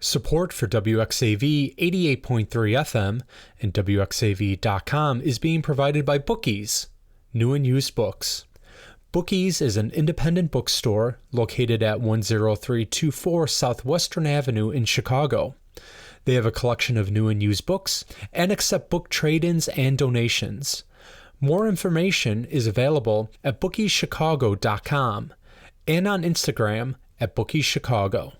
Support for WXAV 88.3 FM and WXAV.com is being provided by Bookies, new and used books. Bookies is an independent bookstore located at 10324 Southwestern Avenue in Chicago. They have a collection of new and used books and accept book trade-ins and donations. More information is available at bookieschicago.com and on Instagram at bookieschicago.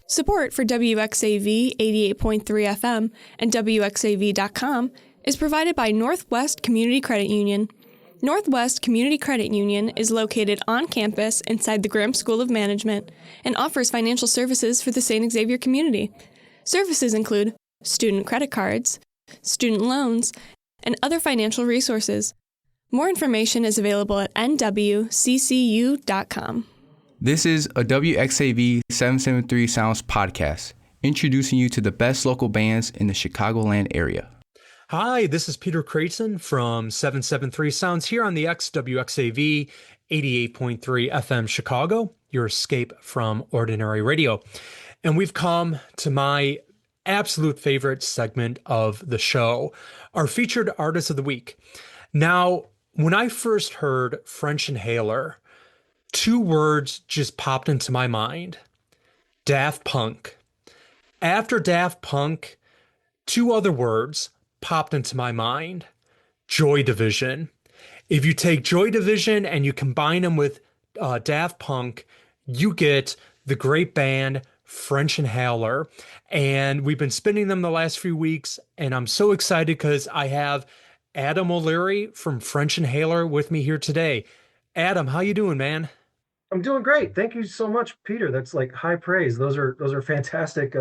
Support for WXAV 88.3 FM and WXAV.com is provided by Northwest Community Credit Union. Northwest Community Credit Union is located on campus inside the Graham School of Management and offers financial services for the St. Xavier community. Services include student credit cards, student loans, and other financial resources. More information is available at nwccu.com. This is a WXAV 773 Sounds podcast, introducing you to the best local bands in the Chicagoland area. Hi, this is Peter Kreten from 773 Sounds here on the WXAV 88.3 FM Chicago, your escape from ordinary radio. And we've come to my absolute favorite segment of the show, our featured artist of the week. Now, when I first heard French Inhaler, two words just popped into my mind: Daft Punk. After Daft Punk, two other words popped into my mind: Joy Division. If you take Joy Division and you combine them with Daft Punk, you get the great band French Inhaler. And we've been spinning them the last few weeks, and I'm so excited because I have Adam O'Leary from French Inhaler with me here today. Adam, how you doing, man? I'm doing great. Thank you so much, Peter. That's like high praise. Those are fantastic,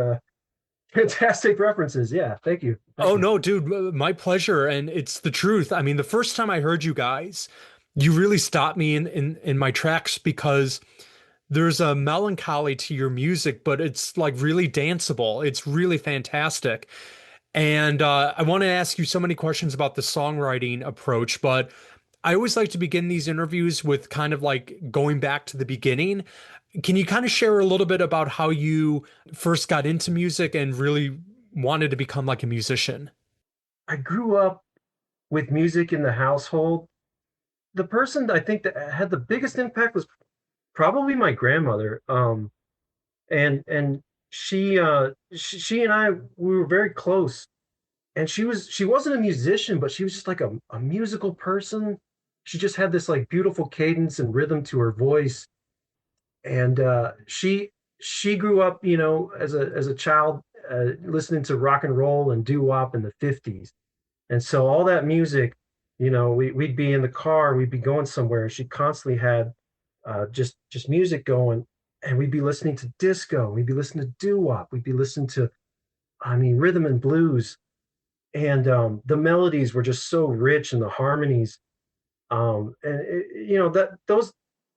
fantastic references. Yeah, thank you. No, dude, my pleasure. And it's the truth. I mean, the first time I heard you guys, you really stopped me in my tracks because there's a melancholy to your music, but it's like really danceable. It's really fantastic. And I want to ask you so many questions about the songwriting approach, but I always like to begin these interviews with kind of like going back to the beginning. Can you kind of share a little bit about how you first got into music and really wanted to become like a musician? I grew up with music in the household. The person I think that had the biggest impact was probably my grandmother. And she and I, we were very close. And she wasn't a musician, but she was just like a musical person. She just had this like beautiful cadence and rhythm to her voice. And she grew up, as a child, listening to rock and roll and doo-wop in the 50s. And so all that music, we'd be in the car, we'd be going somewhere, and she constantly had just music going, and we'd be listening to disco, we'd be listening to doo-wop, we'd be listening to, rhythm and blues. And the melodies were just so rich, and the harmonies.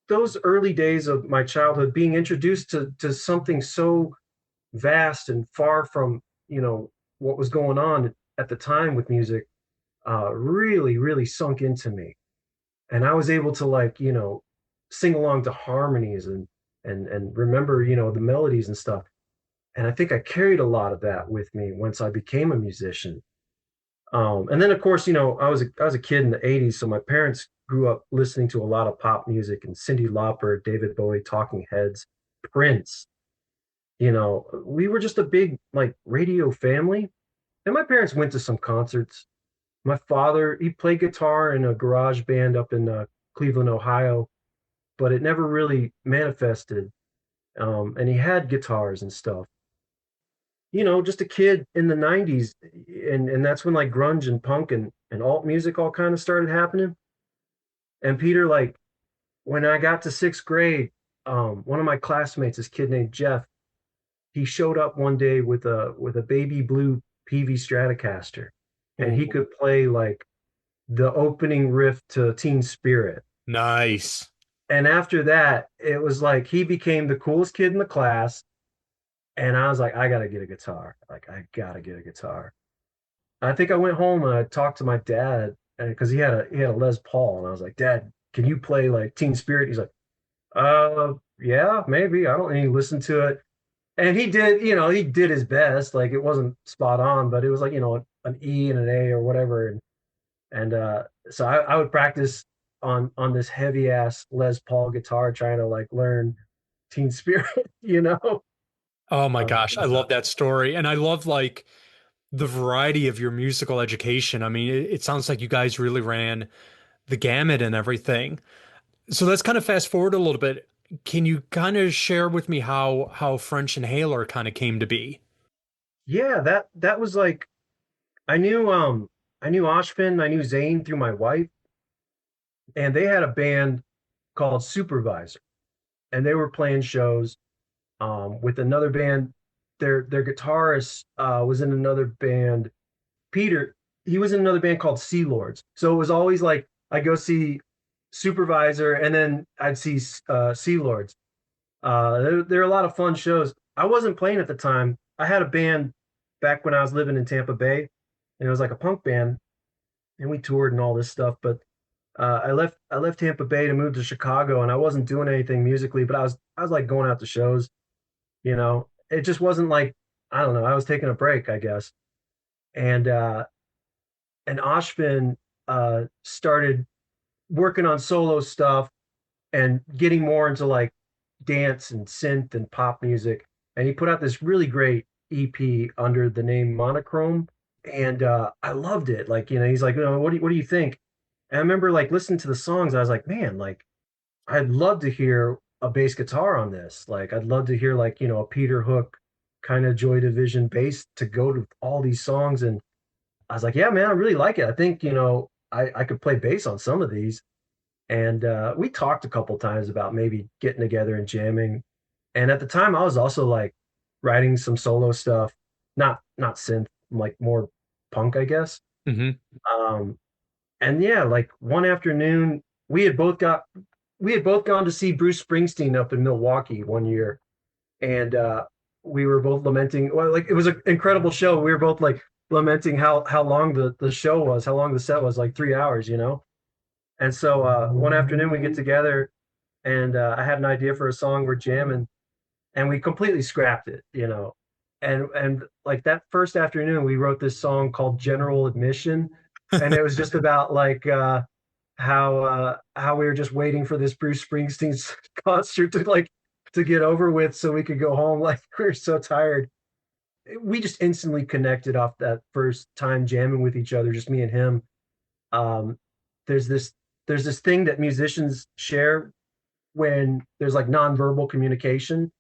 Those early days of my childhood, being introduced to something so vast and far from, what was going on at the time with music, really, really sunk into me. And I was able to sing along to harmonies and remember, the melodies and stuff. And I think I carried a lot of that with me once I became a musician. And then, of course, I was a kid in the 80s, so my parents grew up listening to a lot of pop music and Cyndi Lauper, David Bowie, Talking Heads, Prince. We were just a big radio family. And my parents went to some concerts. My father, he played guitar in a garage band up in Cleveland, Ohio, but it never really manifested. And he had guitars and stuff. Just a kid in the 90s, and that's when grunge and punk and alt music all kind of started happening. And Peter, when I got to sixth grade, one of my classmates, this kid named Jeff, he showed up one day with a baby blue PV Stratocaster, and he could play the opening riff to Teen Spirit. Nice. And after that, it was he became the coolest kid in the class. And I was like, I got to get a guitar. I got to get a guitar. I think I went home and I talked to my dad because he had a Les Paul. And I was like, Dad, can you play Teen Spirit? He's like, yeah, maybe. I don't. And he listened to it. And he did, he did his best. Like it wasn't spot on, but it was like, an E and an A or whatever. And so I would practice on this heavy ass Les Paul guitar, trying to like learn Teen Spirit, you know? Oh my Um, gosh, I love that story. And I love like the variety of your musical education. I mean, it sounds like you guys really ran the gamut and everything. So let's kind of fast forward a little bit. Can you kind of share with me how French Inhaler kind of came to be? yeah, that was like I knew Ashvin, I knew Zane through my wife, and they had a band called Supervisor, and they were playing shows with another band. Their guitarist was in another band. Peter, he was in another band called Sea Lords. So it was always like I go see Supervisor, and then I'd see Sea Lords. They're a lot of fun shows. I wasn't playing at the time. I had a band back when I was living in Tampa Bay, and it was like a punk band, and we toured and all this stuff. But I left Tampa Bay to move to Chicago, and I wasn't doing anything musically, but I was like going out to shows. It just wasn't like, I don't know. I was taking a break, I guess. And Ashvin started working on solo stuff and getting more into like dance and synth and pop music. And he put out this really great EP under the name Monochrome. And I loved it. Like, he's like, what do you think? And I remember like listening to the songs. I was like, man, like I'd love to hear a bass guitar on this. Like I'd love to hear like, a Peter Hook kind of Joy Division bass to go to all these songs. And I was like, yeah, man, I really like it. I think, I could play bass on some of these. And we talked a couple times about maybe getting together and jamming. And at the time, I was also like writing some solo stuff, not synth, like more punk, I guess. Hmm. Um, and yeah, like one afternoon, we had both gone to see Bruce Springsteen up in Milwaukee one year, and we were both lamenting. Well, like it was an incredible show. We were both like lamenting how long the show was, how long the set was, like 3 hours, And so one afternoon we get together, and I had an idea for a song. We're jamming, and we completely scrapped it. And like that first afternoon, we wrote this song called General Admission, and it was just about like how we were just waiting for this Bruce Springsteen concert to get over with so we could go home. Like we were so tired. We just instantly connected off that first time jamming with each other, just me and him. Um, there's this there's this thing that musicians share when there's like nonverbal communication,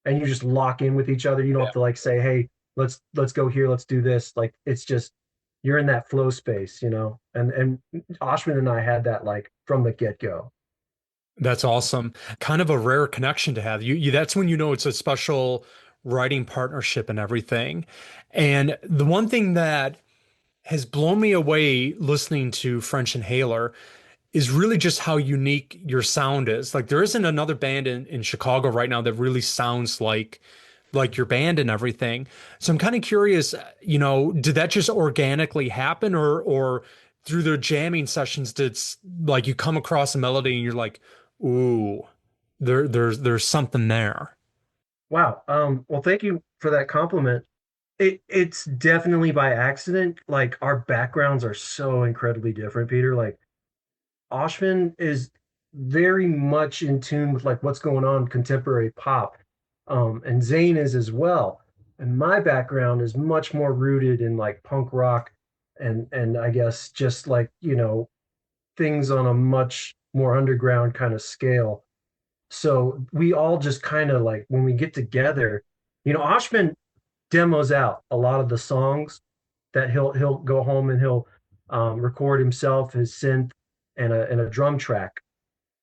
and you just lock in with each other. You don't Yeah. have to like say, "Hey, let's go here, let's do this." Like it's just you're in that flow space. And Oshman and I had that like from the get go. That's awesome. Kind of a rare connection to have. That's when you know it's a special writing partnership and everything. And the one thing that has blown me away listening to French Inhaler is really just how unique your sound is. Like there isn't another band in Chicago right now that really sounds like your band and everything. So I'm kind of curious, did that just organically happen or through the jamming sessions like you come across a melody and you're like, ooh, there's something there. Wow. Well, thank you for that compliment. It's definitely by accident. Like our backgrounds are so incredibly different, Peter. Like Oshman is very much in tune with like what's going on in contemporary pop. And Zane is as well. And my background is much more rooted in like punk rock and I guess just like, things on a much more underground kind of scale. So we all just kind of like when we get together, Oshman demos out a lot of the songs that he'll go home and he'll record himself, his synth and a drum track.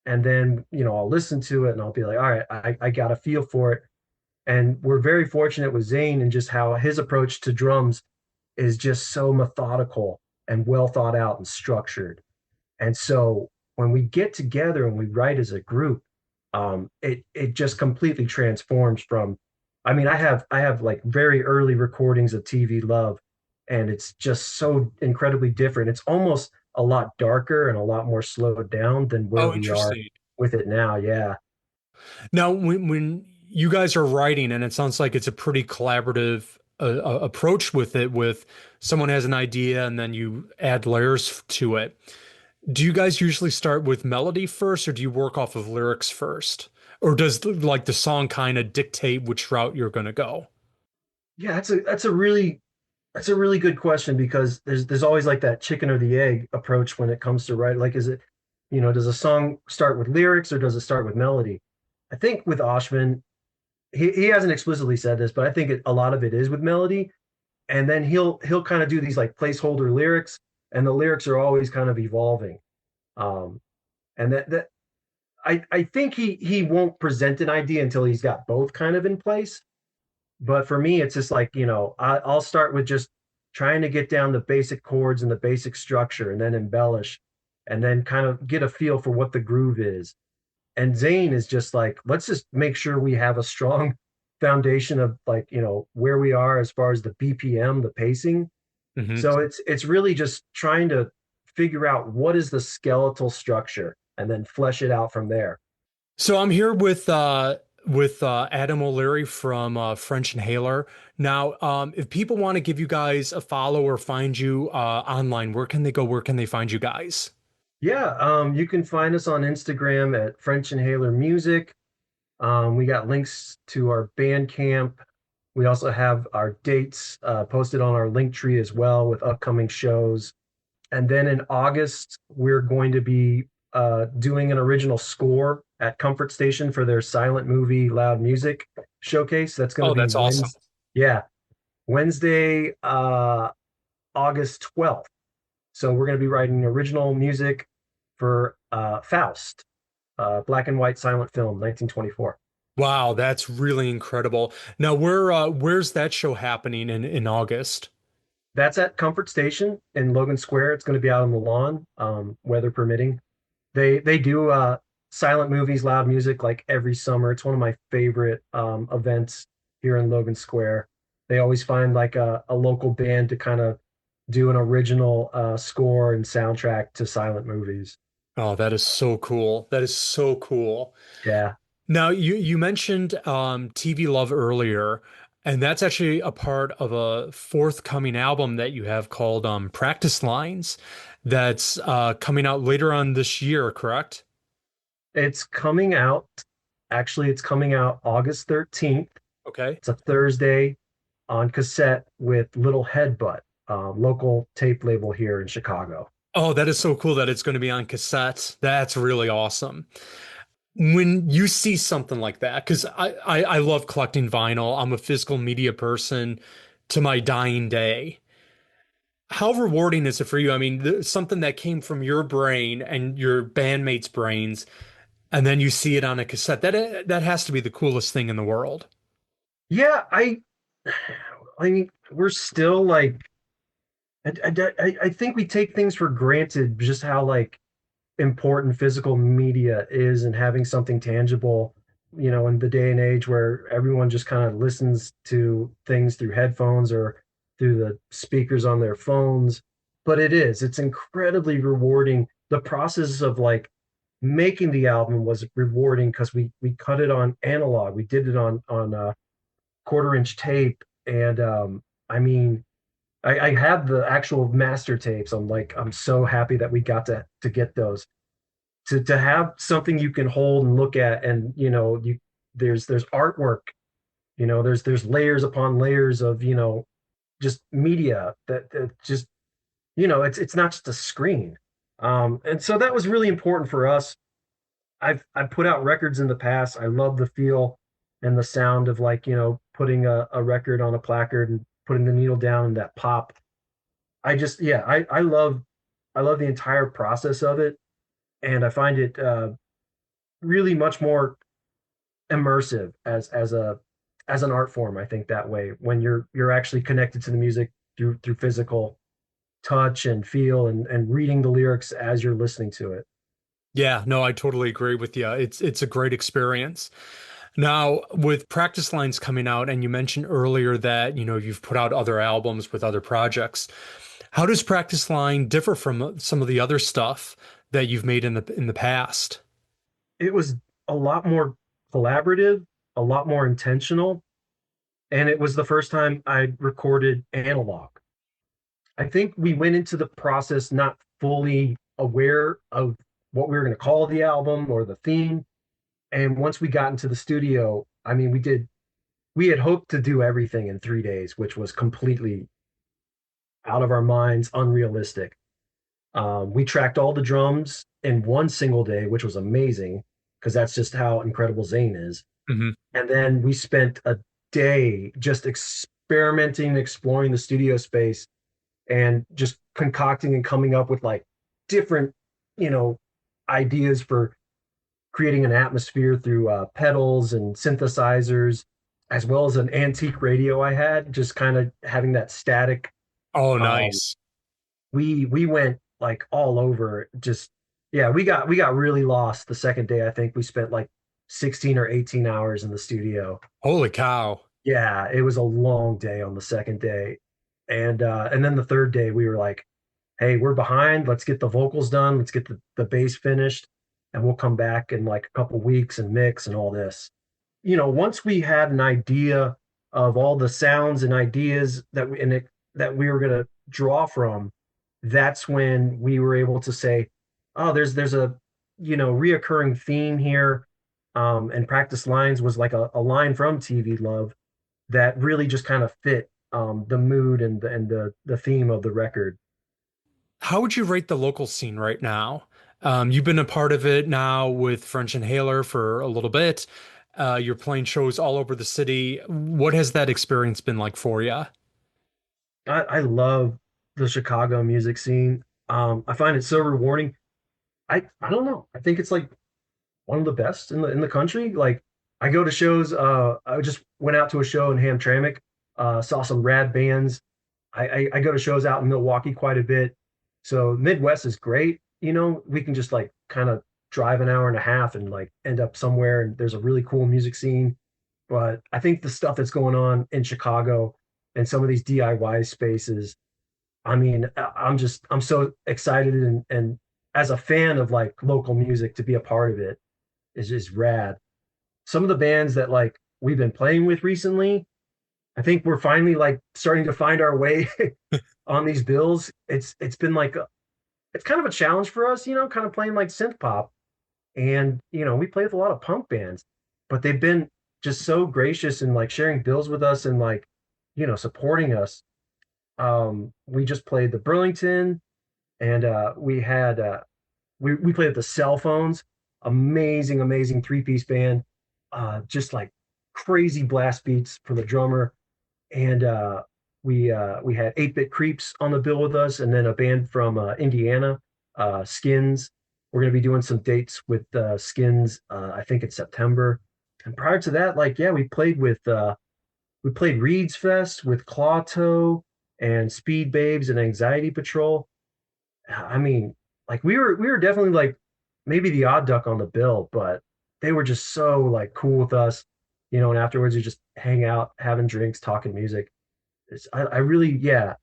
And then, I'll listen to it and I'll be like, all right, I got a feel for it. And we're very fortunate with Zane and just how his approach to drums is just so methodical and well thought out and structured. And so when we get together and we write as a group, it just completely transforms from. I mean, I have like very early recordings of TV Love, and it's just so incredibly different. It's almost a lot darker and a lot more slowed down than where Oh, we are interesting. with it now. Yeah. Now, when you guys are writing, and it sounds like it's a pretty collaborative approach with it, with someone has an idea and then you add layers to it. Do you guys usually start with melody first, or do you work off of lyrics first? Or does like the song kind of dictate which route you're going to go? Yeah, that's a really good question because there's always like that chicken or the egg approach when it comes to writing. Like, is it, does a song start with lyrics or does it start with melody? I think with Oshman, he hasn't explicitly said this, but I think a lot of it is with melody, and then he'll kind of do these like placeholder lyrics, and the lyrics are always kind of evolving. Um, and that I think he won't present an idea until he's got both kind of in place. But for me, it's just like, I'll start with just trying to get down the basic chords and the basic structure and then embellish and then kind of get a feel for what the groove is. And Zane is just like, let's just make sure we have a strong foundation of like, where we are as far as the BPM, the pacing. Hmm. So it's really just trying to figure out what is the skeletal structure and then flesh it out from there. So I'm here with Adam O'Leary from French Inhaler. Now, if people want to give you guys a follow or find you online, where can they go? Where can they find you guys? Yeah, you can find us on Instagram at French Inhaler Music. We got links to our Bandcamp. We also have our dates posted on our link tree as well with upcoming shows. And then in August, we're going to be doing an original score at Comfort Station for their silent movie Loud Music showcase. That's going to Oh, be that's awesome. Wednesday, August 12th. So we're going to be writing original music for Faust, black and white silent film, 1924. Wow, that's really incredible. Now, where's that show happening in August? That's at Comfort Station in Logan Square. It's going to be out on the lawn, weather permitting. They do silent movies, loud music like every summer. It's one of my favorite events here in Logan Square. They always find like a local band to kind of do an original score and soundtrack to silent movies. Oh, that is so cool. That is so cool. Yeah. Now, you mentioned TV Love earlier, and that's actually a part of a forthcoming album that you have called Practice Lines that's coming out later on this year, correct? It's coming out, actually, it's coming out August 13th. Okay. It's a Thursday on cassette with Little Headbutt, local tape label here in Chicago. Oh, that is so cool that it's going to be on cassette. That's really awesome. When you see something like that, because I love collecting vinyl, I'm a physical media person to my dying day. How rewarding is it for you? I mean, something that came from your brain and your bandmates' brains, and then you see it on a cassette. That has to be the coolest thing in the world. Yeah, I mean, we're still like, I think we take things for granted just how like important physical media is and having something tangible, in the day and age where everyone just kind of listens to things through headphones or through the speakers on their phones. But it's incredibly rewarding. The process of like making the album was rewarding because we cut it on analog. We did it on quarter-inch tape, and I mean, I have the actual master tapes. I'm so happy that we got to get those. To have something you can hold and look at, and there's artwork, there's layers upon layers of just media that just it's not just a screen. And so that was really important for us. I've put out records in the past. I love the feel and the sound of like putting a record on a placard and putting the needle down and that pop. I love the entire process of it, and I find it really much more immersive as an art form. I think that way when you're actually connected to the music through physical touch and feel and reading the lyrics as you're listening to it. Yeah, no, I totally agree with you. It's a great experience. Now, with Practice Lines coming out, and you mentioned earlier that, you've put out other albums with other projects. How does Practice Line differ from some of the other stuff that you've made in the past? It was a lot more collaborative. a lot more intentional. And it was the first time I recorded analog. I think we went into the process not fully aware of what we were going to call the album or the theme. And once we got into the studio, I mean, we had hoped to do everything in 3 days, which was completely out of our minds, unrealistic. We tracked all the drums in one single day, which was amazing because that's just how incredible Zane is. Hmm. And then we spent a day just experimenting, exploring the studio space and just concocting and coming up with like different, you know, ideas for creating an atmosphere through pedals and synthesizers, as well as an antique radio I had, just kind of having that static. Oh, Um, nice. we went like all over. Just yeah, we got really lost the second day. I think we spent like 16 or 18 hours in the studio. Holy cow. Yeah, it was a long day on the second day. And then the third day we were like, hey, we're behind. Let's get the vocals done. Let's get the bass finished, and we'll come back in like a couple weeks and mix and all this. Once we had an idea of all the sounds and ideas that we were going to draw from, that's when we were able to say, oh, there's a reoccurring theme here. And Practice Lines was like a line from TV Love that really just kind of fit the mood and the theme of the record. How would you rate the local scene right now? You've been a part of it now with French Inhaler for a little bit. You're playing shows all over the city. What has that experience been like for you? I love the Chicago music scene. I find it so rewarding. I don't know. I think it's like one of the best in the country. Like I go to shows. I just went out to a show in Hamtramck. Saw some rad bands. I go to shows out in Milwaukee quite a bit. So Midwest is great. We can just like kind of drive an hour and a half and like end up somewhere and there's a really cool music scene. But I think the stuff that's going on in Chicago and some of these DIY spaces, I mean, I'm so excited and as a fan of like local music to be a part of it is just rad. Some of the bands that like we've been playing with recently, I think we're finally like starting to find our way on these bills. It's been like it's kind of a challenge for us, kind of playing like synth pop. And we play with a lot of punk bands, but they've been just so gracious and like sharing bills with us and like, supporting us. We just played the Burlington and we played at the Cell Phones, amazing, amazing three-piece band, just like crazy blast beats for the drummer. And we had 8-Bit Creeps on the bill with us, and then a band from Indiana, Skins. We're going to be doing some dates with Skins, I think in September. And prior to that, like yeah, we played Reeds Fest with Claw Toe and Speed Babes and Anxiety Patrol. I mean, like we were definitely like maybe the odd duck on the bill, but they were just so like cool with us, and afterwards you just hang out, having drinks, talking music. I really, yeah,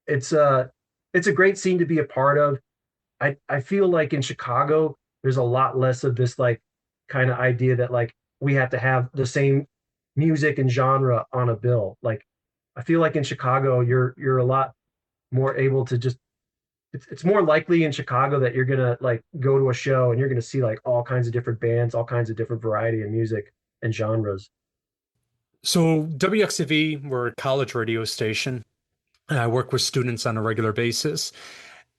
it's it's a great scene to be a part of. I feel like in Chicago, there's a lot less of this like kind of idea that like we have to have the same music and genre on a bill. Like I feel like in Chicago, you're a lot more able to just it's more likely in Chicago that you're gonna like go to a show and you're gonna see like all kinds of different bands, all kinds of different variety of music and genres. So WXAV, we're a college radio station, and I work with students on a regular basis.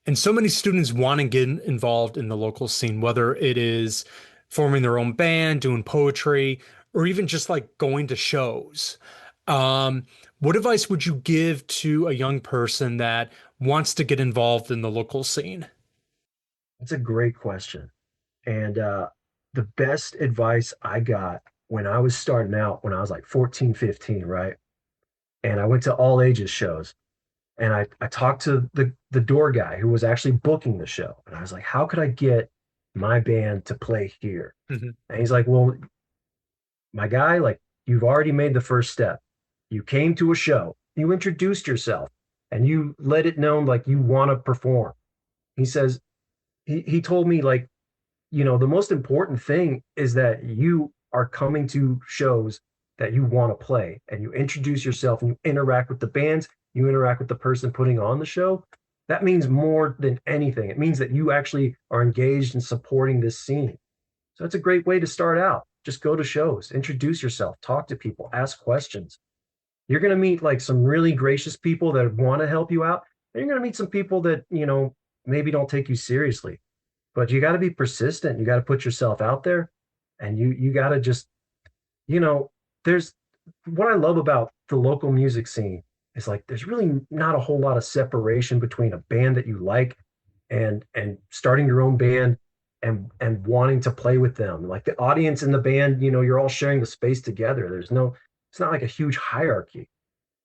And so many students want to get involved in the local scene, whether it is forming their own band, doing poetry, or even just like going to shows. Um, what advice would you give to a young person that wants to get involved in the local scene? That's a great question. And the best advice I got when I was starting out, when I was like 14, 15, right? And I went to all ages shows and I talked to the door guy who was actually booking the show. And I was like, how could I get my band to play here? Mhm. And he's like, well, my guy, like you've already made the first step. You came to a show, you introduced yourself, and you let it known like you want to perform. He says, he told me like, the most important thing is that are coming to shows that you want to play, and you introduce yourself and you interact with the bands, you interact with the person putting on the show, that means more than anything. It means that you actually are engaged in supporting this scene. So it's a great way to start out. Just go to shows, introduce yourself, talk to people, ask questions. You're going to meet like some really gracious people that want to help you out. And you're going to meet some people that, maybe don't take you seriously. But you got to be persistent. You got to put yourself out there, and you got to just, there's what I love about the local music scene is like there's really not a whole lot of separation between a band that you like and starting your own band and wanting to play with them. Like the audience and the band, you're all sharing the space together. It's not like a huge hierarchy.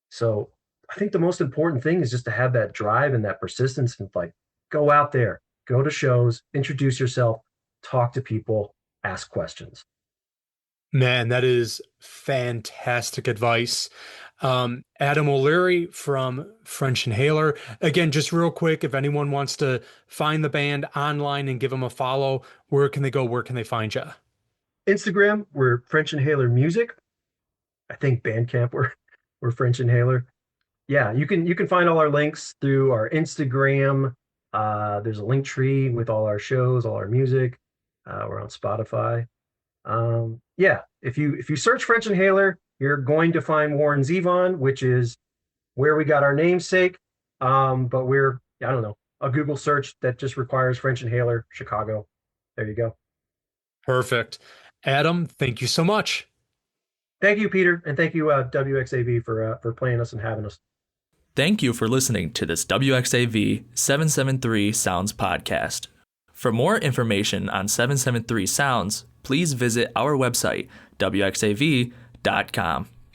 So I think the most important thing is just to have that drive and that persistence and like go out there, go to shows, introduce yourself, talk to people, ask questions. Man, that is fantastic advice. Adam O'Leary from French Inhaler. Again, just real quick, if anyone wants to find the band online and give them a follow, where can they go? Where can they find you? Instagram, we're French Inhaler Music. I think Bandcamp, we're French Inhaler. Yeah, you can find all our links through our Instagram. There's a link tree with all our shows, all our music. We're on Spotify. Yeah, if you search French Inhaler, you're going to find Warren Zevon, which is where we got our namesake. But we're, I don't know, a Google search that just requires French Inhaler, Chicago. There you go. Perfect. Adam, thank you so much. Thank you, Peter, and thank you, WXAV, for playing us and having us. Thank you for listening to this WXAV 773 Sounds podcast. For more information on 773 Sounds, please visit our website, wxav.com.